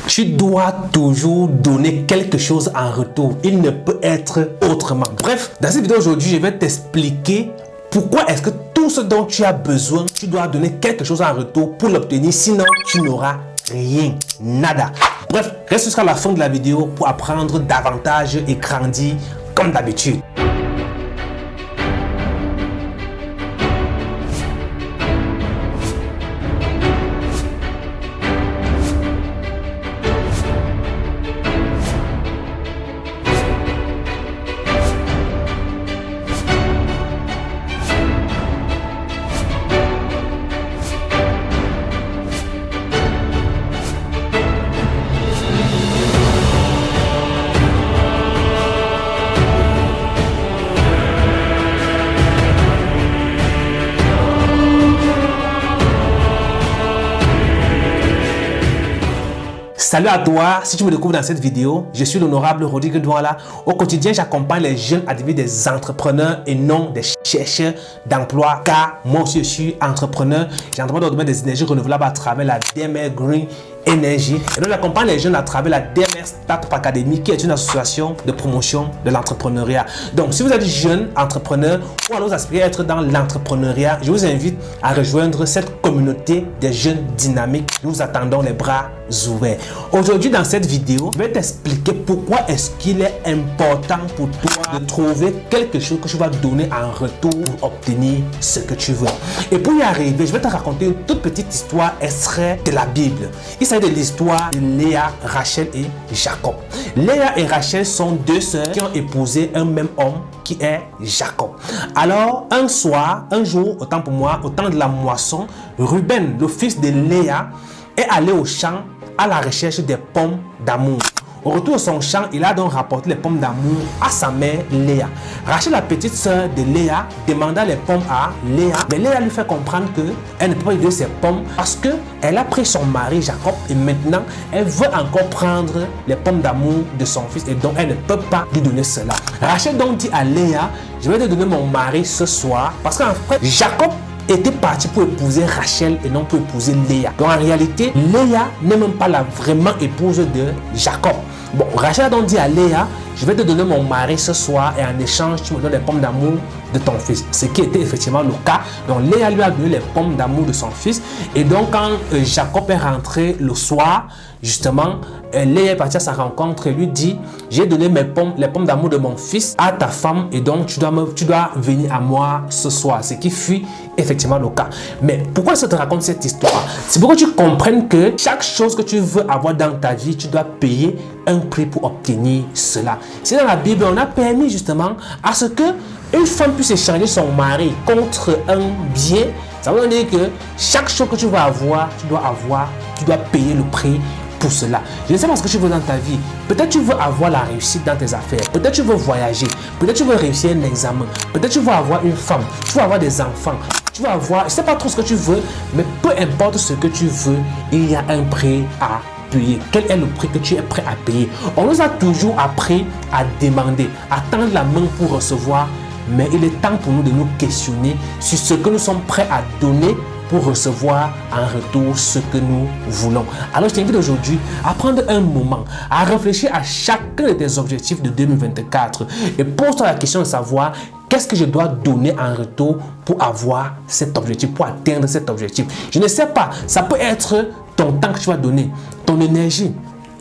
Tu dois toujours donner quelque chose en retour. Il ne peut être autrement. Bref, dans cette vidéo aujourd'hui, je vais t'expliquer pourquoi est-ce que tout ce dont tu as besoin, tu dois donner quelque chose en retour pour l'obtenir. Sinon, tu n'auras rien, nada. Bref, reste jusqu'à la fin de la vidéo pour apprendre davantage et grandir comme d'habitude. Salut à toi, si tu me découvres dans cette vidéo, je suis l'honorable Rodrigue Douala. Au quotidien, j'accompagne les jeunes à devenir des entrepreneurs et non des chercheurs d'emploi, car moi aussi je suis entrepreneur. J'entreprends dans le domaine des énergies renouvelables à travers la DMR Green Energy. Et donc j'accompagne les jeunes à travers la DMR Startup Academy, qui est une association de promotion de l'entrepreneuriat. Donc si vous êtes jeune entrepreneur ou alors vous aspirez à être dans l'entrepreneuriat, je vous invite à rejoindre cette communauté des jeunes dynamiques. Nous vous attendons les bras ouverts. Aujourd'hui dans cette vidéo, je vais t'expliquer pourquoi est-ce qu'il est important pour toi de trouver quelque chose que tu vas donner en retour pour obtenir ce que tu veux. Et pour y arriver, je vais te raconter une toute petite histoire extrait de la Bible. Il s'agit de l'histoire de Léa, Rachel et Jacob. Léa et Rachel sont deux sœurs qui ont épousé un même homme qui est Jacob. Alors un soir, un jour, autant pour moi, au temps de la moisson, Ruben, le fils de Léa, est allé au champ à la recherche des pommes d'amour. Au retour de son champ, il a donc rapporté les pommes d'amour à sa mère Léa. Rachel, la petite sœur de Léa, demanda les pommes à Léa, mais Léa lui fait comprendre qu'elle ne peut pas lui donner ses pommes parce qu'elle a pris son mari Jacob et maintenant elle veut encore prendre les pommes d'amour de son fils et donc elle ne peut pas lui donner cela. Rachel donc dit à Léa, je vais te donner mon mari ce soir parce qu'en fait Jacob était parti pour épouser Rachel et non pour épouser Léa. Donc en réalité, Léa n'est même pas la vraiment épouse de Jacob. Bon, Rachel a donc dit à Léa, je vais te donner mon mari ce soir et en échange, tu me donnes les pommes d'amour de ton fils. Ce qui était effectivement le cas. Donc Léa lui a donné les pommes d'amour de son fils. Et donc quand Jacob est rentré le soir, justement, Léa est partie à sa rencontre et lui dit, j'ai donné les pommes d'amour de mon fils à ta femme et donc tu dois venir à moi ce soir. Ce qui fut effectivement le cas. Mais pourquoi je te raconte cette histoire? C'est pour que tu comprennes que chaque chose que tu veux avoir dans ta vie, tu dois payer un prix pour obtenir cela. C'est dans la Bible, on a permis justement à ce que une femme puisse échanger son mari contre un bien. Ça veut dire que chaque chose que tu vas avoir, tu dois payer le prix pour cela. Je ne sais pas ce que tu veux dans ta vie. Peut-être tu veux avoir la réussite dans tes affaires. Peut-être tu veux voyager. Peut-être tu veux réussir un examen. Peut-être tu veux avoir une femme. Tu veux avoir des enfants. Tu veux avoir, je ne sais pas trop ce que tu veux, mais peu importe ce que tu veux, il y a un prix à payer. Quel est le prix que tu es prêt à payer? On nous a toujours appris à demander, à tendre la main pour recevoir, mais il est temps pour nous de nous questionner sur ce que nous sommes prêts à donner pour recevoir en retour ce que nous voulons. Alors je t'invite aujourd'hui à prendre un moment, à réfléchir à chacun de tes objectifs de 2024 et pose-toi la question de savoir qu'est-ce que je dois donner en retour pour avoir cet objectif, pour atteindre cet objectif. Je ne sais pas, ça peut être ton temps que tu vas donner, ton énergie.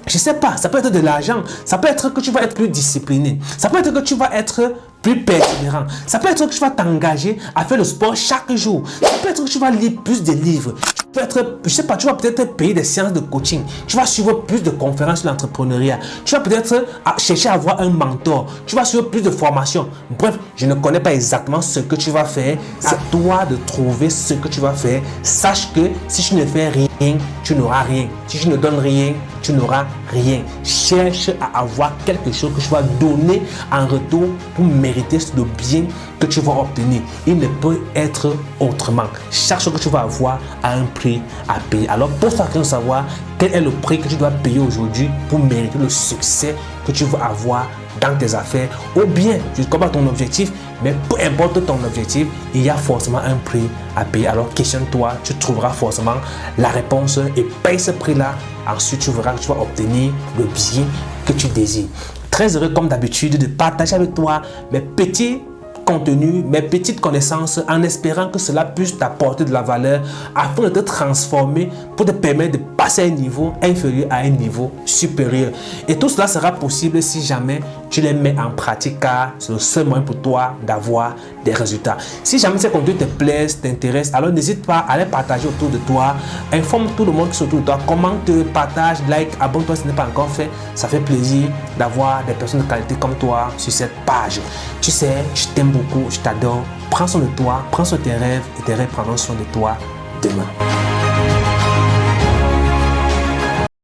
Je ne sais pas, ça peut être de l'argent, ça peut être que tu vas être plus discipliné, ça peut être que tu vas être plus persévérant, ça peut être que tu vas t'engager à faire le sport chaque jour, ça peut être que tu vas lire plus de livres, tu peux être, je sais pas, tu vas peut-être payer des séances de coaching, tu vas suivre plus de conférences sur l'entrepreneuriat, tu vas peut-être chercher à avoir un mentor, tu vas suivre plus de formations. Bref, je ne connais pas exactement ce que tu vas faire, c'est à toi de trouver ce que tu vas faire. Sache que si tu ne fais rien, tu n'auras rien. Si tu ne donnes rien, tu n'auras rien. Cherche à avoir quelque chose que tu vas donner en retour pour mériter le bien que tu vas obtenir. Il ne peut être autrement. Chaque chose que tu vas avoir a un prix à payer. Alors pose-toi la question de savoir quel est le prix que tu dois payer aujourd'hui pour mériter le succès que tu veux avoir dans tes affaires, ou bien tu comprends ton objectif, mais peu importe ton objectif, il y a forcément un prix à payer. Alors questionne-toi, tu trouveras forcément la réponse et paye ce prix-là ensuite tu verras que tu vas obtenir le bien que tu désires. Très heureux comme d'habitude de partager avec toi mes petits contenu, mes petites connaissances en espérant que cela puisse t'apporter de la valeur afin de te transformer pour te permettre de passer à un niveau inférieur à un niveau supérieur. Et tout cela sera possible si jamais tu les mets en pratique car c'est le seul moyen pour toi d'avoir des résultats. Si jamais ces contenus te plaisent, t'intéressent, alors n'hésite pas à les partager autour de toi. Informe tout le monde qui est autour de toi. Commente, partage, like, abonne-toi si ce n'est pas encore fait. Ça fait plaisir d'avoir des personnes de qualité comme toi sur cette page. Tu sais, je t'aime beaucoup, je t'adore. Prends soin de toi, prends soin de tes rêves et tes rêves prendront soin de toi demain.